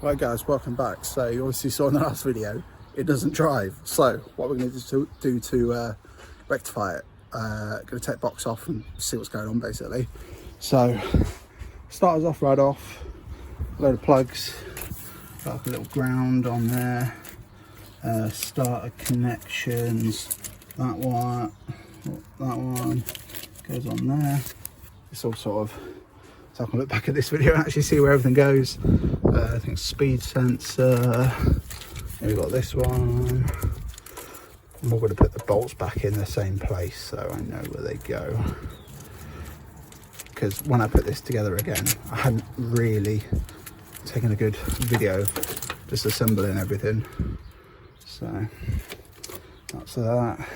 Right guys, welcome back. So you obviously saw in the last video, it doesn't drive. So what we're going to do to rectify it, going to take the box off and see what's going on basically. So starters off, right off, a load of plugs, got like a little ground on there, starter connections, that one goes on there. It's all sort of, so I can look back at this video and actually see where everything goes. I think speed sensor, we've got this one. I'm all going to put the bolts back in the same place so I know where they go. Because when I put this together again, I hadn't really taken a good video just assembling everything. So that's that.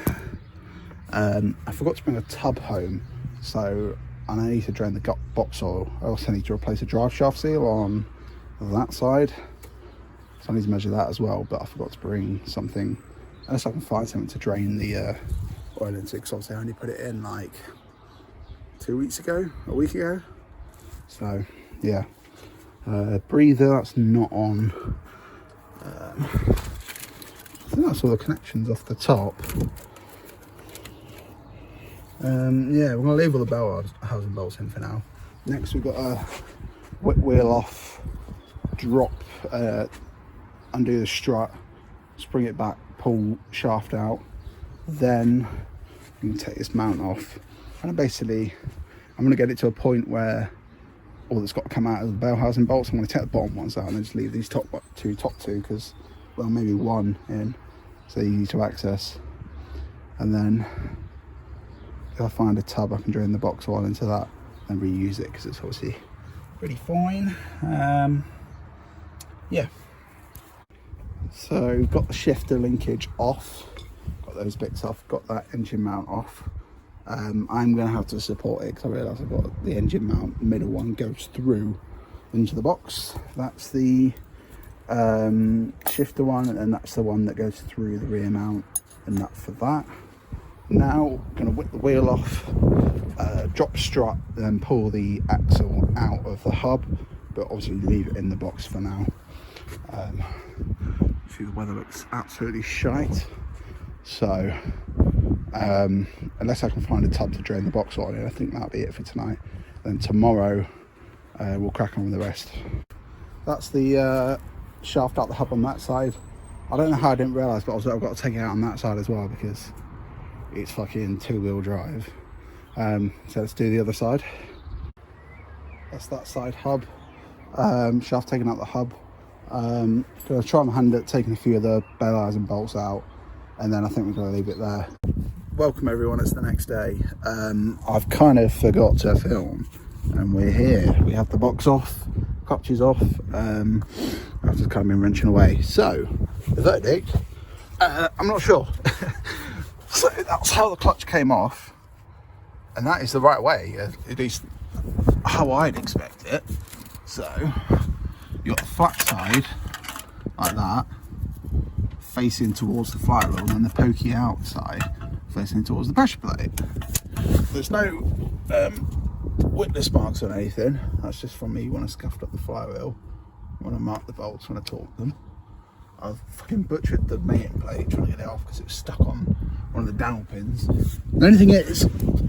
I forgot to bring a tub home, so I need to drain the box oil. I also need to replace a drive shaft seal on that side, so I need to measure that as well, but I forgot to bring something, unless I can find something to drain the oil into, because obviously I only put it in like 2 weeks ago, a week ago. So yeah, breather, that's not on. I think that's all the connections off the top. Yeah, we're going to leave all the bell housing bolts in for now. Next we've got a whip wheel off, drop, undo the strut, spring it back, pull shaft out, then you can take this mount off, and basically I'm going to get it to a point where all that's got to come out of the bell housing bolts. I'm going to take the bottom ones out and then just leave these top two, because, well, maybe one in, so easy to access. And then if I find a tub, I can drain the box oil into that and reuse it, because it's obviously pretty fine. Yeah, so got the shifter linkage off, got those bits off, got that engine mount off. I'm going to have to support it because I realise I've got the engine mount, the middle one goes through into the box. That's the shifter one, and then that's the one that goes through the rear mount, and that for that. Now I'm going to whip the wheel off, drop strut, then pull the axle out of the hub, but obviously leave it in the box for now. See, the weather looks absolutely shite, so unless I can find a tub to drain the box oil in, I think that'll be it for tonight. Then tomorrow we'll crack on with the rest. That's the shaft out the hub on that side. I don't know how I didn't realise, but I've got to take it out on that side as well because it's fucking two-wheel drive. So let's do the other side. That's that side hub. Shaft taken out the hub. Gonna try my hand at taking a few of the bell housing bolts out, and then I think we're gonna leave it there. Welcome everyone, it's the next day. I've kind of forgot to film, and we're here. We have the box off, clutch is off. I've just kind of been wrenching away. So the verdict, I'm not sure. So that's how the clutch came off, and that is the right way, at least how I'd expect it. So you got the flat side like that, facing towards the flywheel, and then the pokey outside facing towards the pressure plate. There's no witness marks on anything. That's just from me when I scuffed up the flywheel, when I marked the bolts, when I torqued them. I've fucking butchered the mating plate trying to get it off because it was stuck on one of the dowel pins. The only thing is,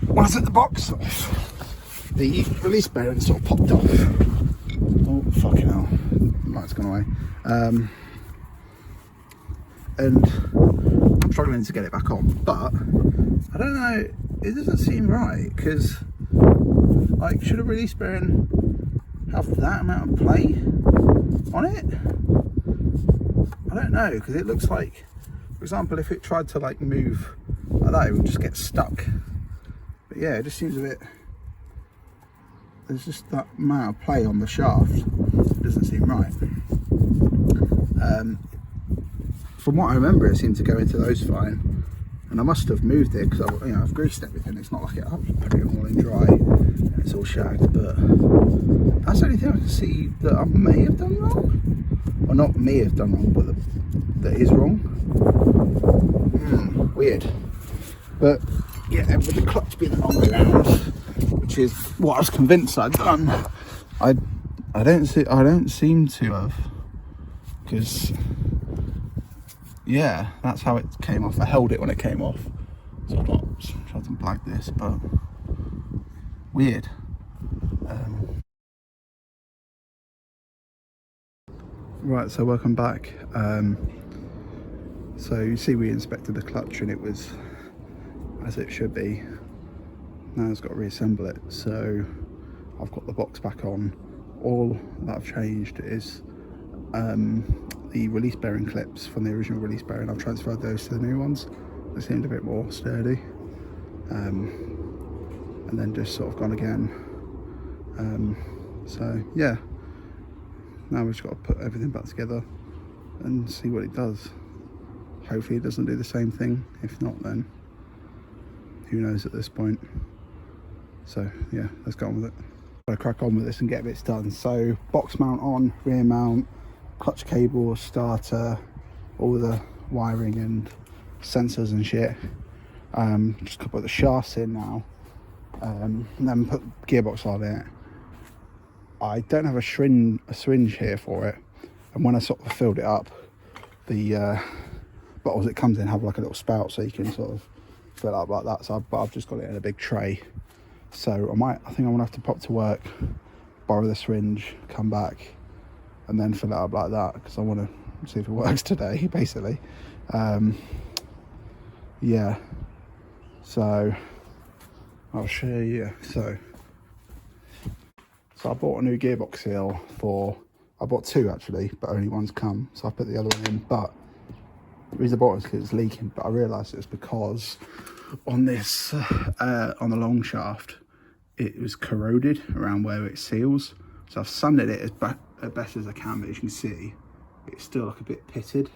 when I took the box off, the release bearing sort of popped off. Oh fucking hell, light's gone away. And I'm struggling to get it back on, but I don't know, it doesn't seem right, because like, should a release bearing have that amount of play on it? I don't know, because it looks like, for example, if it tried to like move like that, it would just get stuck. But yeah, it just seems a bit, there's just that amount of play on the shaft. It doesn't seem right. From what I remember, it seemed to go into those fine, and I must have moved it because I've greased everything. It's not like I've put it all in dry and it's all shagged, but that's the only thing I can see that I may have done wrong, or not may have done wrong, but that is wrong. Weird. But yeah, with the clutch being on the ground, which is what I was convinced I'd done, I don't seem to have because yeah, that's how it came off. I held it when it came off, so I'm not trying to blag this, but weird. Right, so welcome back. So you see we inspected the clutch and it was as it should be. Now it's got to reassemble it, so I've got the box back on. All that I've changed is the release bearing clips from the original release bearing. I've transferred those to the new ones. They seemed a bit more sturdy, and then just sort of gone again. So yeah, now we've just got to put everything back together and see what it does. Hopefully it doesn't do the same thing. If not, then who knows at this point. So yeah, let's go on with it. I'll crack on with this and get bits done. So box mount on, rear mount, clutch cable, starter, all the wiring and sensors and shit. Just gonna put the shafts in now, and then put gearbox on it. I don't have a syringe here for it, and when I sort of filled it up, the bottles it comes in have like a little spout, so you can sort of fill it up like that. So I've just got it in a big tray. So I think I'm gonna have to pop to work, borrow the syringe, come back, and then fill it up like that, because I want to see if it works today, basically. Yeah, so I'll show you. So I bought a new gearbox seal I bought two actually, but only one's come, so I put the other one in. But the reason I bought it is because it's leaking, but I realised it was because on this on the long shaft it was corroded around where it seals. So I've sanded it as best as I can, but as you can see it's still like a bit pitted.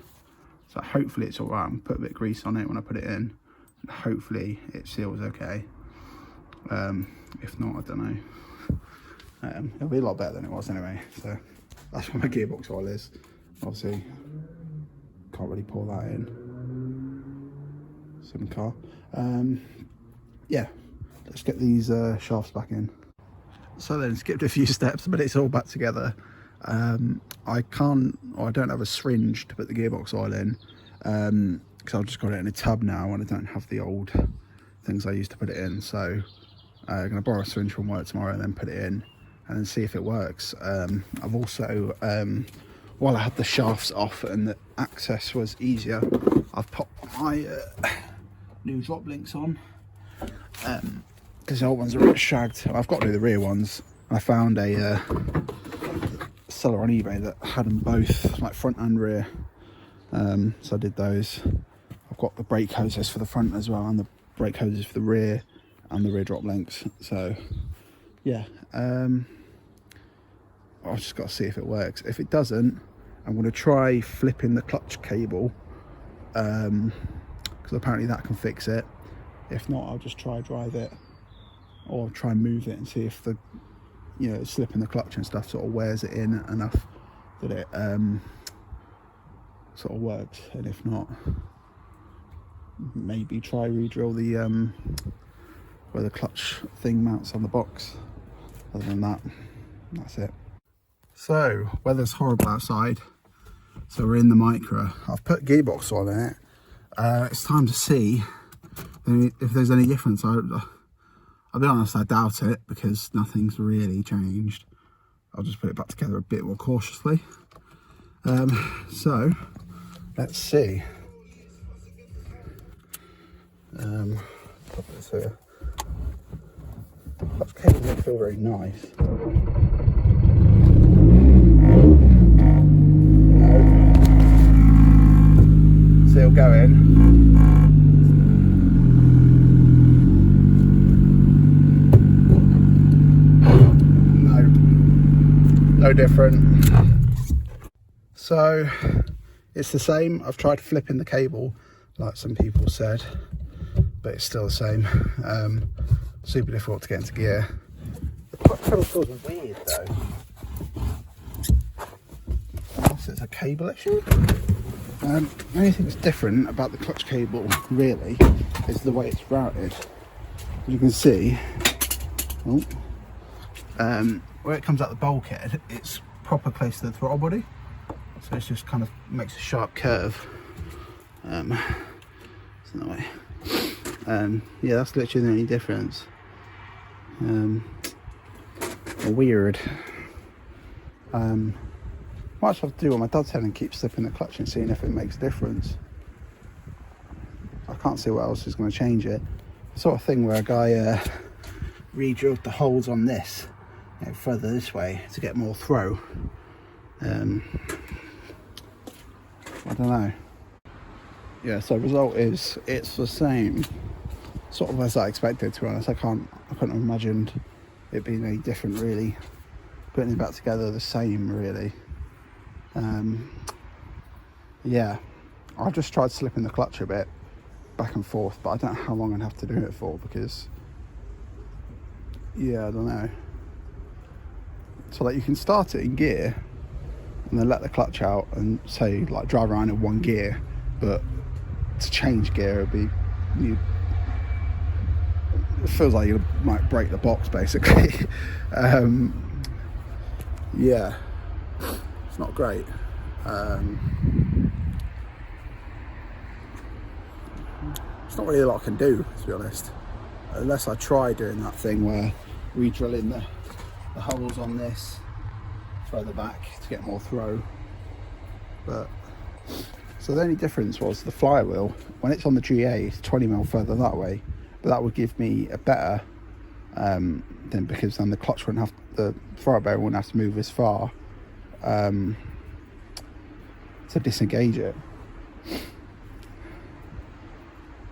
So hopefully it's alright. I'm gonna put a bit of grease on it when I put it in, and hopefully it seals okay. If not, I don't know. It'll be a lot better than it was anyway. So that's what my gearbox oil is. Obviously can't really pour that in. It's in the car. Yeah, let's get these shafts back in. So then skipped a few steps, but it's all back together. I don't have a syringe to put the gearbox oil in, because I've just got it in a tub now and I don't have the old things I used to put it in. So I'm going to borrow a syringe from work tomorrow and then put it in and then see if it works. I've also, while I had the shafts off and the access was easier, I've popped my new drop links on, because the old ones are a bit shagged. I've got to do the rear ones. I found a seller on eBay that had them both, like front and rear, so I did those. I've got the brake hoses for the front as well, and the brake hoses for the rear, and the rear drop links. So yeah, I've just got to see if it works. If it doesn't, I'm going to try flipping the clutch cable, because apparently that can fix it. If not, I'll just try drive it, or try and move it and see if the, you know, slipping the clutch and stuff sort of wears it in enough that it sort of works. And if not, maybe try re-drill the where the clutch thing mounts on the box. Other than that, that's it. So weather's horrible outside, so we're in the Micra. I've put gearbox oil in it. It's time to see if there's any difference. I'll be honest, I doubt it, because nothing's really changed. I'll just put it back together a bit more cautiously. So let's see. Pop this here. That cable doesn't feel very nice. No. Still going. No different. So it's the same. I've tried flipping the cable like some people said, but it's still the same. Super difficult to get into gear. The clutch pedal feels weird though. Unless it's a cable issue. The only thing that's different about the clutch cable really is the way it's routed. As you can see, where it comes out the bulkhead, it's proper close to the throttle body. So it just kind of makes a sharp curve. So that way. Yeah, that's literally the only difference. Weird. Might just have to do what my dad said and keep slipping the clutch and seeing if it makes a difference. I can't see what else is going to change it. The sort of thing where a guy re-drilled the holes on this, you know, further this way to get more throw. I don't know. Yeah, so the result is it's the same sort of as I expected, to be honest. I couldn't have imagined it being any different really. Putting it back together the same really. Yeah, I've just tried slipping the clutch a bit back and forth, but I don't know how long I'd have to do it for, because yeah, I don't know. So like you can start it in gear and then let the clutch out and say like drive around in one gear, but to change gear it'd be, it feels like you might break the box basically. Yeah, it's not great. It's not really a lot I can do, to be honest, unless I try doing that thing where re-drilling the holes on this further back to get more throw. But so the only difference was the flywheel, when it's on the GA, it's 20mm further that way, but that would give me a better then, because then the clutch wouldn't have, the throttle bearing wouldn't have to move as far to disengage it.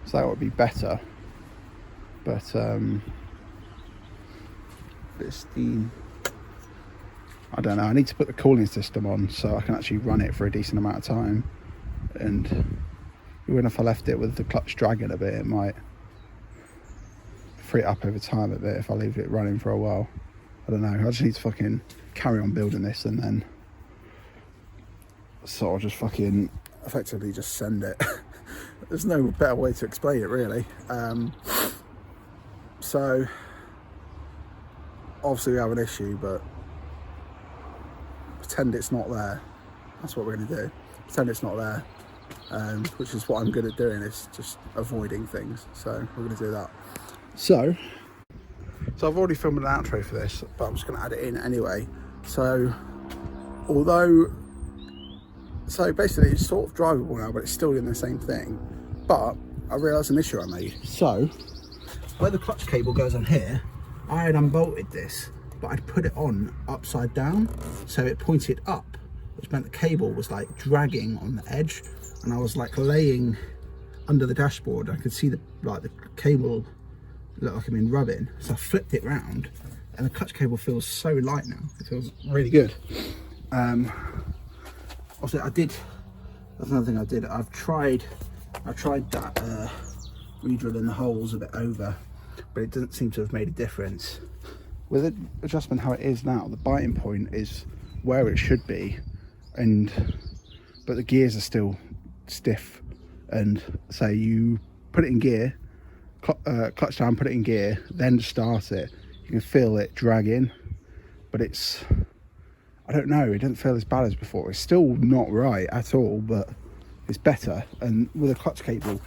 So that would be better, but it's the, I don't know, I need to put the cooling system on so I can actually run it for a decent amount of time, and even if I left it with the clutch dragging a bit, it might free it up over time a bit if I leave it running for a while. I don't know, I just need to fucking carry on building this and then sort of just fucking effectively just send it. There's no better way to explain it really. So obviously we have an issue, but pretend it's not there. That's what we're going to do. Pretend it's not there, which is what I'm good at doing, is just avoiding things. So we're going to do that. So I've already filmed an outro for this, but I'm just going to add it in anyway. So basically it's sort of drivable now, but it's still doing the same thing. But I realised an issue I made. So where the clutch cable goes on here, I had unbolted this, but I'd put it on upside down, so it pointed up, which meant the cable was like dragging on the edge, and I was like laying under the dashboard. I could see the cable look like I've been rubbing, so I flipped it round, and the clutch cable feels so light now. It feels really good. Also, that's another thing I did. I tried that re-drilling the holes a bit over, but it doesn't seem to have made a difference. With the adjustment how it is now, the biting point is where it should be, but the gears are still stiff. And say you put it in gear, clutch down, put it in gear, then start it, you can feel it dragging, but it's, I don't know, it doesn't feel as bad as before. It's still not right at all, but it's better. And with a clutch cable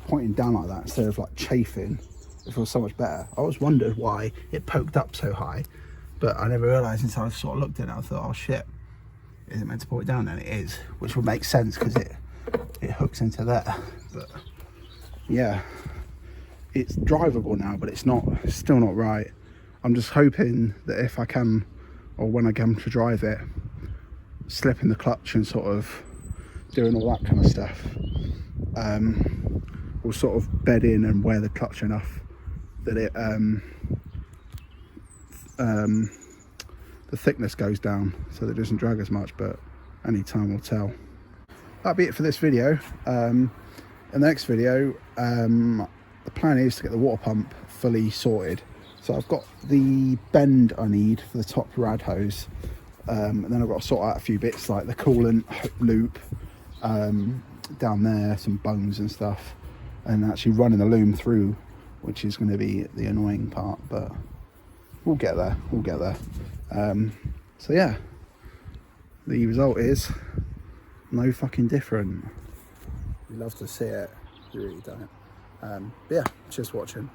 pointing down like that instead of like chafing, it feels so much better. I always wondered why it poked up so high, but I never realised until I sort of looked at it. I thought, oh shit, is it meant to point it down? And it is, which would make sense because it hooks into there. But yeah, it's drivable now, but it's still not right. I'm just hoping that if I can, or when I come to drive it, slipping the clutch and sort of doing all that kind of stuff, will sort of bed in and wear the clutch enough that it the thickness goes down so that it doesn't drag as much, but only time will tell. That'll be it for this video. In the next video, the plan is to get the water pump fully sorted. So I've got the bend I need for the top rad hose, and then I've got to sort out a few bits like the coolant loop down there, some bungs and stuff, and actually running the loom through, which is going to be the annoying part, but we'll get there. So yeah, the result is no fucking different. You love to see it, you really don't. But yeah, just watching.